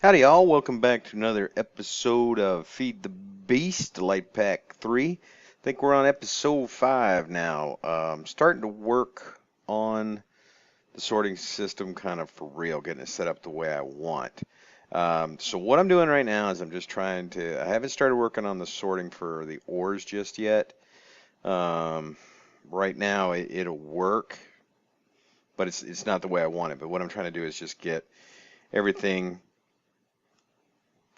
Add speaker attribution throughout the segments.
Speaker 1: Howdy y'all, welcome back to another episode of Feed the Beast Lite Pack 3. I think we're on episode 5 now. Starting to work on the sorting system kind of for real, getting it set up the way I want. So what I'm doing right now is I'm just I haven't started working on the sorting for the ores just yet. Right now it'll work, but it's not the way I want it. But what I'm trying to do is just get everything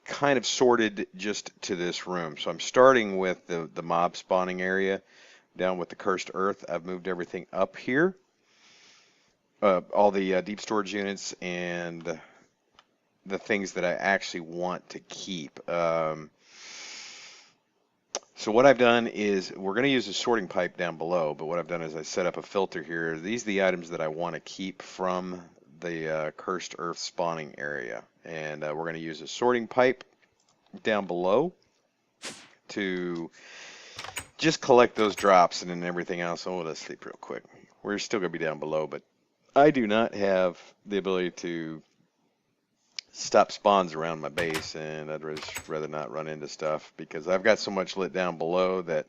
Speaker 1: kind of sorted just to this room. So I'm starting with the mob spawning area down with the cursed earth. I've moved everything up here. All the deep storage units and the things that I actually want to keep. So what I've done is we're going to use a sorting pipe down below, but what I've done is I set up a filter here. These are the items that I want to keep from the cursed earth spawning area, and we're going to use a sorting pipe down below to just collect those drops, and then everything else. Oh, let's sleep real quick. We're still going to be down below, but I do not have the ability to stop spawns around my base, and I'd rather not run into stuff because I've got so much lit down below that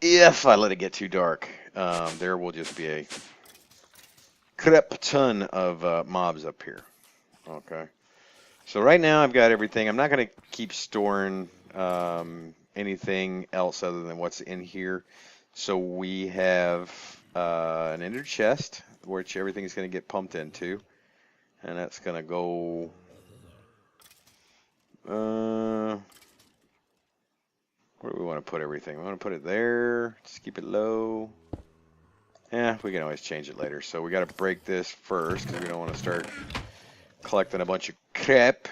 Speaker 1: if I let it get too dark, there will just be a crap ton of mobs up here. Okay. So right now I've got everything. I'm not going to keep storing anything else other than what's in here. So we have an ender chest, which everything is going to get pumped into. And that's going to go... where do we want to put everything? We want to put it there. Just keep it low. Yeah, we can always change it later. So we got to break this first because we don't want to start collecting a bunch of crap.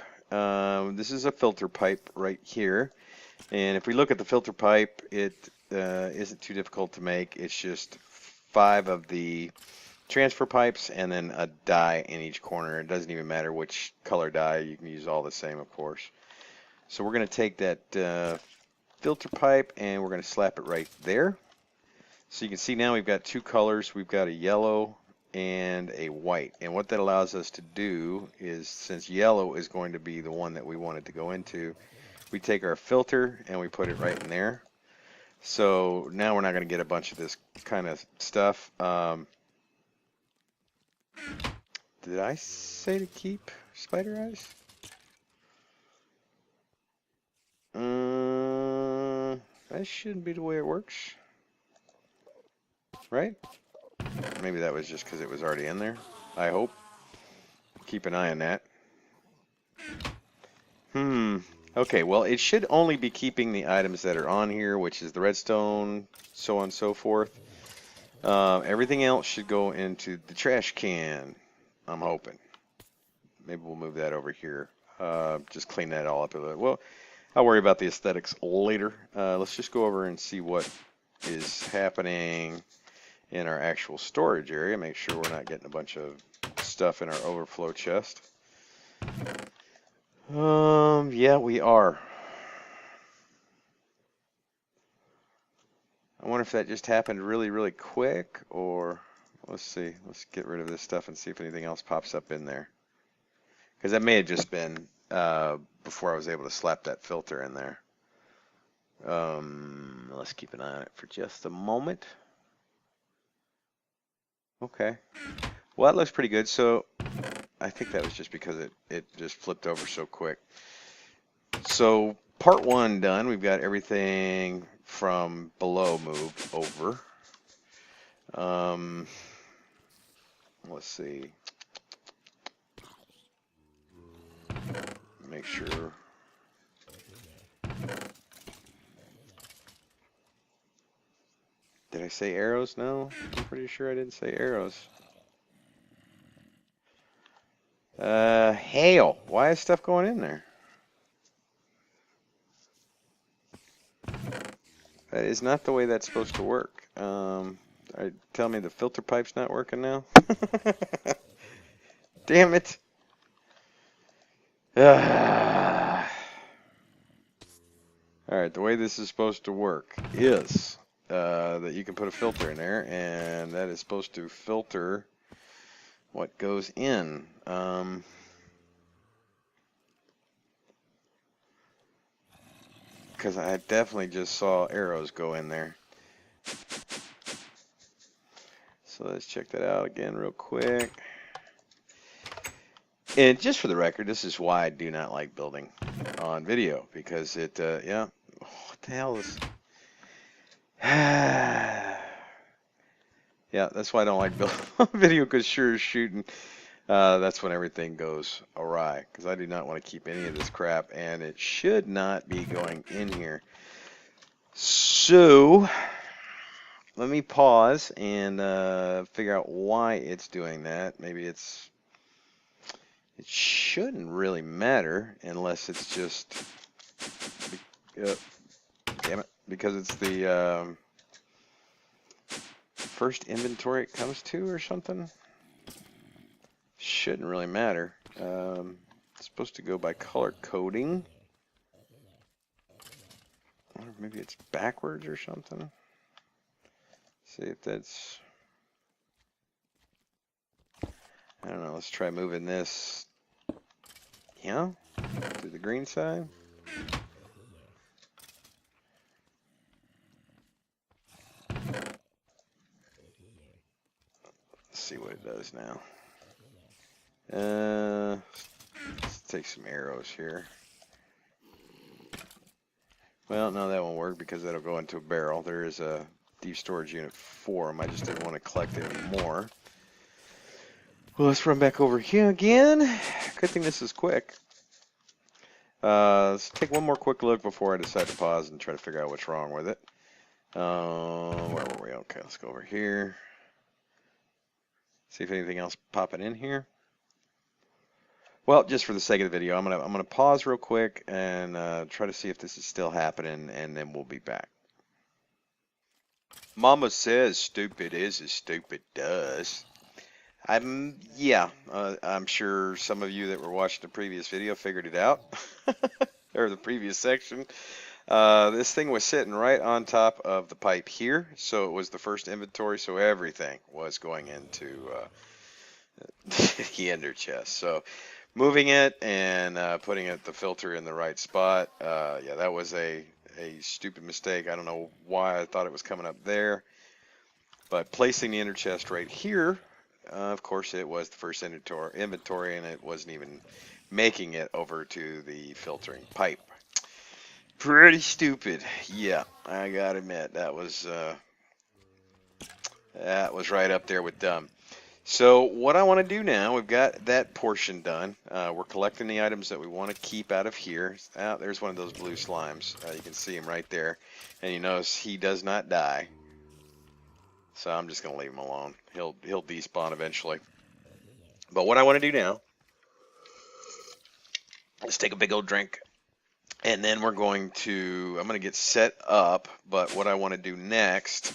Speaker 1: This is a filter pipe right here. And if we look at the filter pipe, it isn't too difficult to make. It's just 5 of the transfer pipes and then a dye in each corner. It doesn't even matter which color dye. You can use all the same, of course. So we're going to take that filter pipe and we're going to slap it right there. So you can see now we've got 2 colors. We've got a yellow and a white. And what that allows us to do is, since yellow is going to be the one that we wanted to go into, we take our filter and we put it right in there. So now we're not going to get a bunch of this kind of stuff. Did I say to keep spider eyes? That shouldn't be the way it works, right? Maybe that was just because it was already in there. I hope. Keep an eye on that. Okay, well, it should only be keeping the items that are on here, which is the redstone, so on and so forth. Everything else should go into the trash can, I'm hoping. Maybe we'll move that over here. Just clean that all up a little. Well, I'll worry about the aesthetics later. Let's just go over and see what is happening in our actual storage area. Make sure we're not getting a bunch of stuff in our overflow chest. Yeah, we are. I wonder if that just happened really, really quick, or let's see. Let's get rid of this stuff and see if anything else pops up in there. Because that may have just been before I was able to slap that filter in there. Let's keep an eye on it for just a moment. Okay. Well, that looks pretty good. So I think that was just because it just flipped over so quick. So part 1 done. We've got everything from below moved over. Let's see. Make sure. Did I say arrows? No, I'm pretty sure I didn't say arrows. Hail. Why is stuff going in there? That is not the way that's supposed to work. Tell me the filter pipe's not working now? Damn it. Alright, the way this is supposed to work is that you can put a filter in there, and that is supposed to filter what goes in. because I definitely just saw arrows go in there. So let's check that out again real quick. And just for the record, this is why I do not like building on video, because it, yeah, what the hell is... Yeah, that's why I don't like building on video, because sure as shooting, that's when everything goes awry, because I do not want to keep any of this crap, and it should not be going in here. So, let me pause and figure out why it's doing that. Maybe it shouldn't really matter unless it's just, damn it, because it's the first inventory it comes to or something. Shouldn't really matter. It's supposed to go by color coding. Or maybe it's backwards or something. See if that's... I don't know, let's try moving this, yeah, to the green side. Let's see what it does now. Let's take some arrows here. Well, no, that won't work because that'll go into a barrel. There is a deep storage unit for them. I just didn't want to collect any more. Well, let's run back over here again. Good thing this is quick. Let's take one more quick look before I decide to pause and try to figure out what's wrong with it. Where were we? Okay, let's go over here. See if anything else popping in here. Well, just for the sake of the video, I'm gonna pause real quick and try to see if this is still happening, and then we'll be back. Mama says stupid is as stupid does. Yeah, I'm sure some of you that were watching the previous video figured it out, or the previous section. This thing was sitting right on top of the pipe here, so it was the first inventory, so everything was going into the ender chest. So moving it and putting the filter in the right spot, yeah, that was a stupid mistake. I don't know why I thought it was coming up there, but placing the ender chest right here, of course, it was the first inventory, and it wasn't even making it over to the filtering pipe. Pretty stupid. Yeah, I gotta admit, that was right up there with dumb. So what I want to do now, we've got that portion done. We're collecting the items that we want to keep out of here. There's one of those blue slimes. You can see him right there, and you notice he does not die. So I'm just going to leave him alone. He'll despawn eventually. But what I want to do now, let's take a big old drink. And then I'm going to get set up. But what I want to do next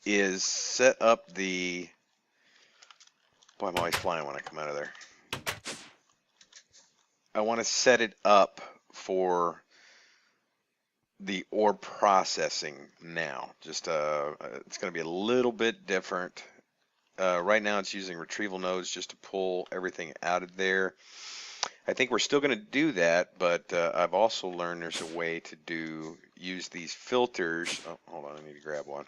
Speaker 1: is set up the... Boy, I'm always flying when I come out of there. I want to set it up for the ore processing now. Just it's going to be a little bit different. Right now it's using retrieval nodes just to pull everything out of there. I think we're still going to do that, but I've also learned there's a way to use these filters. Oh, hold on, I need to grab one.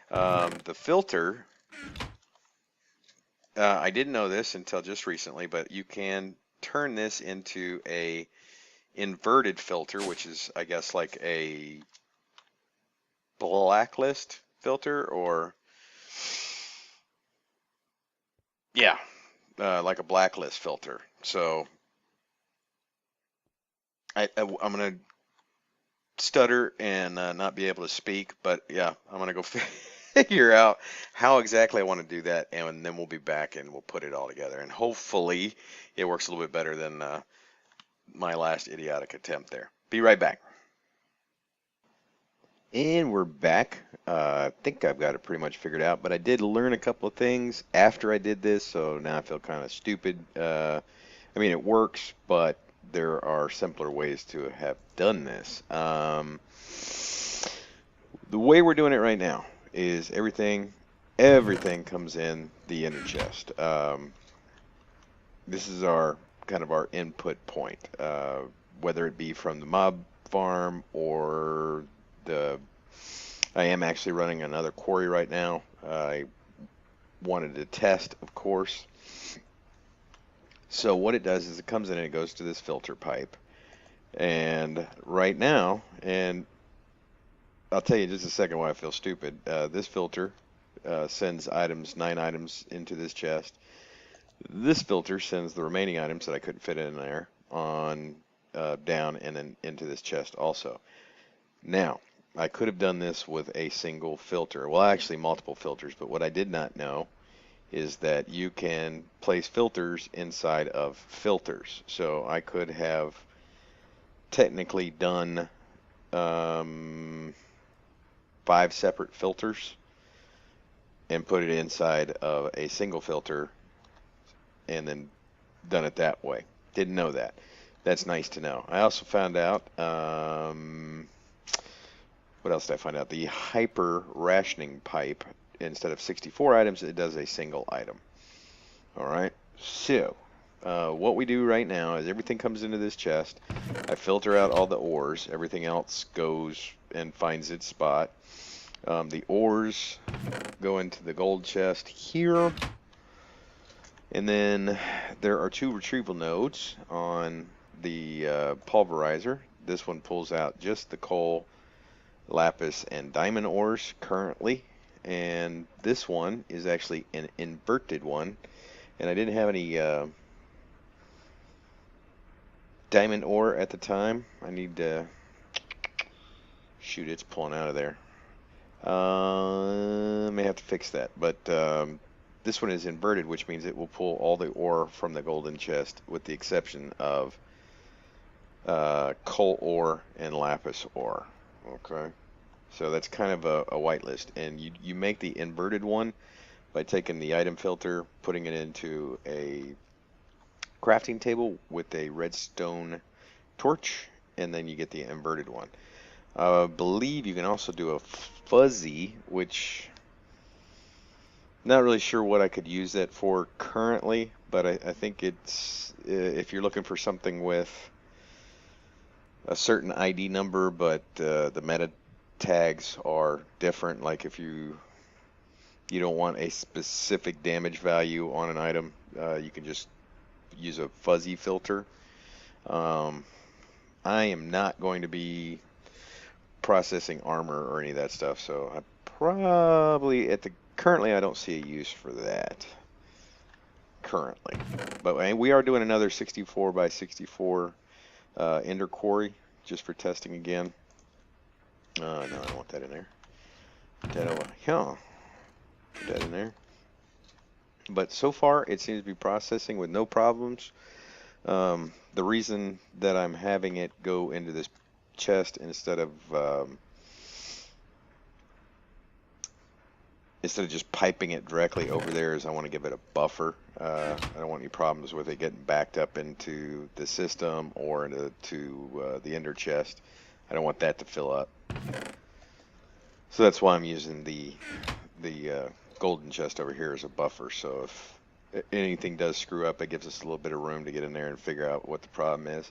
Speaker 1: The filter, I didn't know this until just recently, but you can turn this into a inverted filter, which is, I guess, like a blacklist filter, or yeah, like a blacklist filter. So I'm gonna stutter and not be able to speak, but yeah, I'm gonna go figure out how exactly I want to do that, and then we'll be back and we'll put it all together, and hopefully it works a little bit better than my last idiotic attempt there. Be right back. And we're back. I think I've got it pretty much figured out, but I did learn a couple of things after I did this, so now I feel kind of stupid. I mean, it works, but there are simpler ways to have done this. The way we're doing it right now is everything comes in the inner chest. This is our kind of our input point, whether it be from the mob farm or I am actually running another quarry right now. I wanted to test, of course. So what it does is it comes in and it goes to this filter pipe. And right now, and I'll tell you in just a second why I feel stupid. This filter sends 9 items into this chest. This filter sends the remaining items that I couldn't fit in there on down and then into this chest also. Now, I could have done this with a single filter. Well, actually multiple filters, but what I did not know is that you can place filters inside of filters. So I could have technically done 5 separate filters and put it inside of a single filter and then done it that way. Didn't know that. That's nice to know. I also found out, what else did I find out? The hyper rationing pipe, instead of 64 items, it does a single item. All right, so what we do right now is everything comes into this chest. I filter out all the ores. Everything else goes and finds its spot. The ores go into the gold chest here. And then there are 2 retrieval nodes on the pulverizer. This one pulls out just the coal, lapis, and diamond ores currently. And this one is actually an inverted one. And I didn't have any diamond ore at the time. I need to... Shoot, it's pulling out of there. May have to fix that. But this one is inverted, which means it will pull all the ore from the golden chest with the exception of coal ore and lapis ore. Okay, so that's kind of a whitelist, and you make the inverted one by taking the item filter, putting it into a crafting table with a redstone torch, and then you get the inverted one. I believe you can also do a fuzzy, which not really sure what I could use that for currently, but I think it's if you're looking for something with a certain ID number, but the meta tags are different. Like if you don't want a specific damage value on an item, you can just use a fuzzy filter. I am not going to be processing armor or any of that stuff, so I probably currently I don't see a use for that currently. But we are doing another 64 by 64 ender quarry just for testing again. No, I don't want that in there. Put that over. Yeah. Put that in there. But so far it seems to be processing with no problems. The reason that I'm having it go into this chest instead of just piping it directly over there is I want to give it a buffer. I don't want any problems with it getting backed up into the system or into the ender chest. I don't want that to fill up. So that's why I'm using the golden chest over here as a buffer. So if anything does screw up, it gives us a little bit of room to get in there and figure out what the problem is.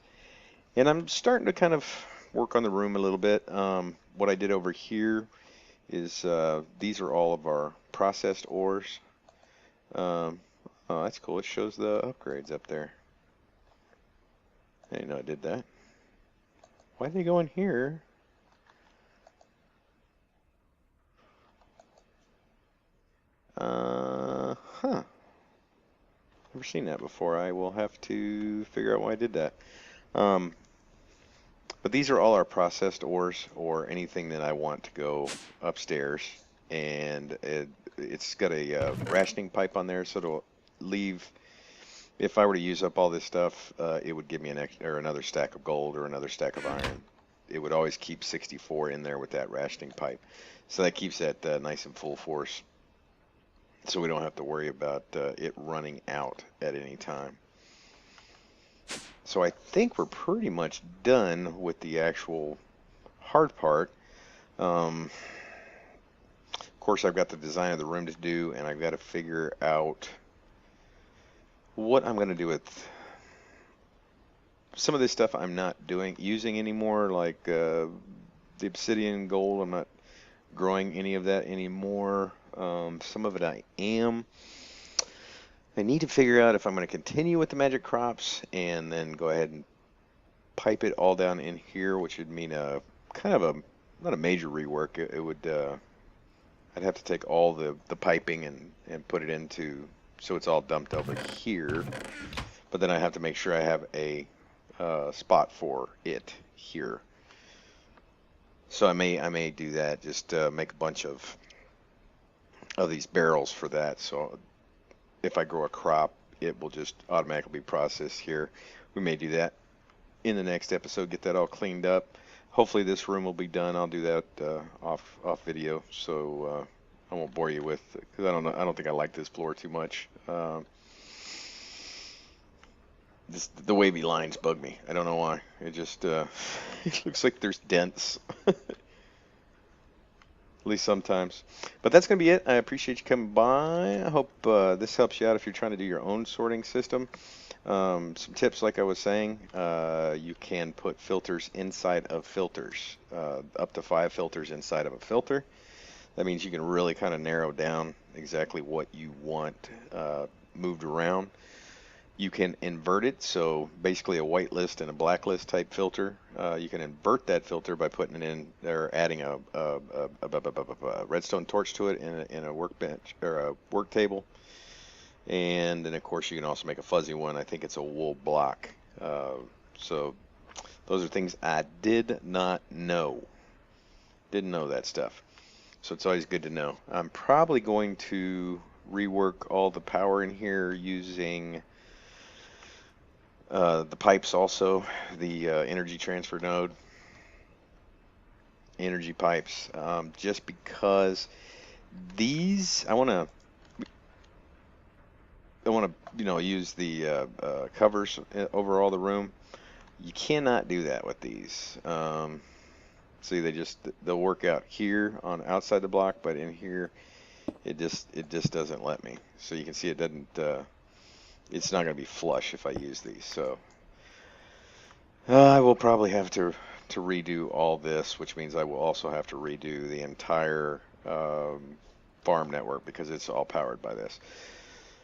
Speaker 1: And I'm starting to kind of work on the room a little bit. What I did over here is these are all of our processed ores. Oh, that's cool. It shows the upgrades up there. I didn't know I did that. Why did they go in here? Huh. Never seen that before. I will have to figure out why I did that. But these are all our processed ores or anything that I want to go upstairs. And it's got a rationing pipe on there, so it'll leave. If I were to use up all this stuff, it would give me another stack of gold or another stack of iron. It would always keep 64 in there with that rationing pipe. So that keeps that nice and full force. So we don't have to worry about it running out at any time. So I think we're pretty much done with the actual hard part. Of course, I've got the design of the room to do, and I've got to figure out what I'm going to do with some of this stuff I'm not using anymore, like the obsidian gold. I'm not growing any of that anymore. Some of it I am. I need to figure out if I'm going to continue with the magic crops and then go ahead and pipe it all down in here, which would mean a kind of a not a major rework. It would I'd have to take all the piping and put it into so it's all dumped over here. But then I have to make sure I have a spot for it here. So I may do that. Just make a bunch of these barrels for that. So if I grow a crop, it will just automatically be processed here. We may do that in the next episode. Get that all cleaned up. Hopefully this room will be done. I'll do that off video, so I won't bore you with because I don't think I like this floor too much. The wavy lines bug me. I don't know why. It just it looks like there's dents. At least sometimes. But that's going to be it. I appreciate you coming by. I hope this helps you out if you're trying to do your own sorting system. Some tips, like I was saying, you can put filters inside of filters, up to 5 filters inside of a filter. That means you can really kind of narrow down exactly what you want moved around. You can invert it, so basically a whitelist and a blacklist type filter. You can invert that filter by putting it in or adding a redstone torch to it in a workbench or a work table. And then of course you can also make a fuzzy one. I think it's a wool block. So those are things I did not know. Didn't know that stuff. So it's always good to know. I'm probably going to rework all the power in here using the pipes also, the energy transfer node, energy pipes, just because these, I want to, use the covers over all the room. You cannot do that with these. See, they'll work out here on outside the block, but in here, it just doesn't let me. So you can see it doesn't. It's not going to be flush if I use these. So I will probably have to redo all this, which means I will also have to redo the entire farm network because it's all powered by this.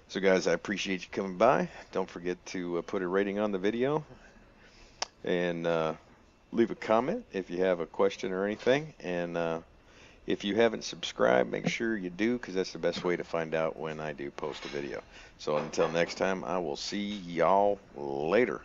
Speaker 1: So guys, I appreciate you coming by. Don't forget to put a rating on the video and leave a comment if you have a question or anything. And if you haven't subscribed, make sure you do, because that's the best way to find out when I do post a video. So until next time, I will see y'all later.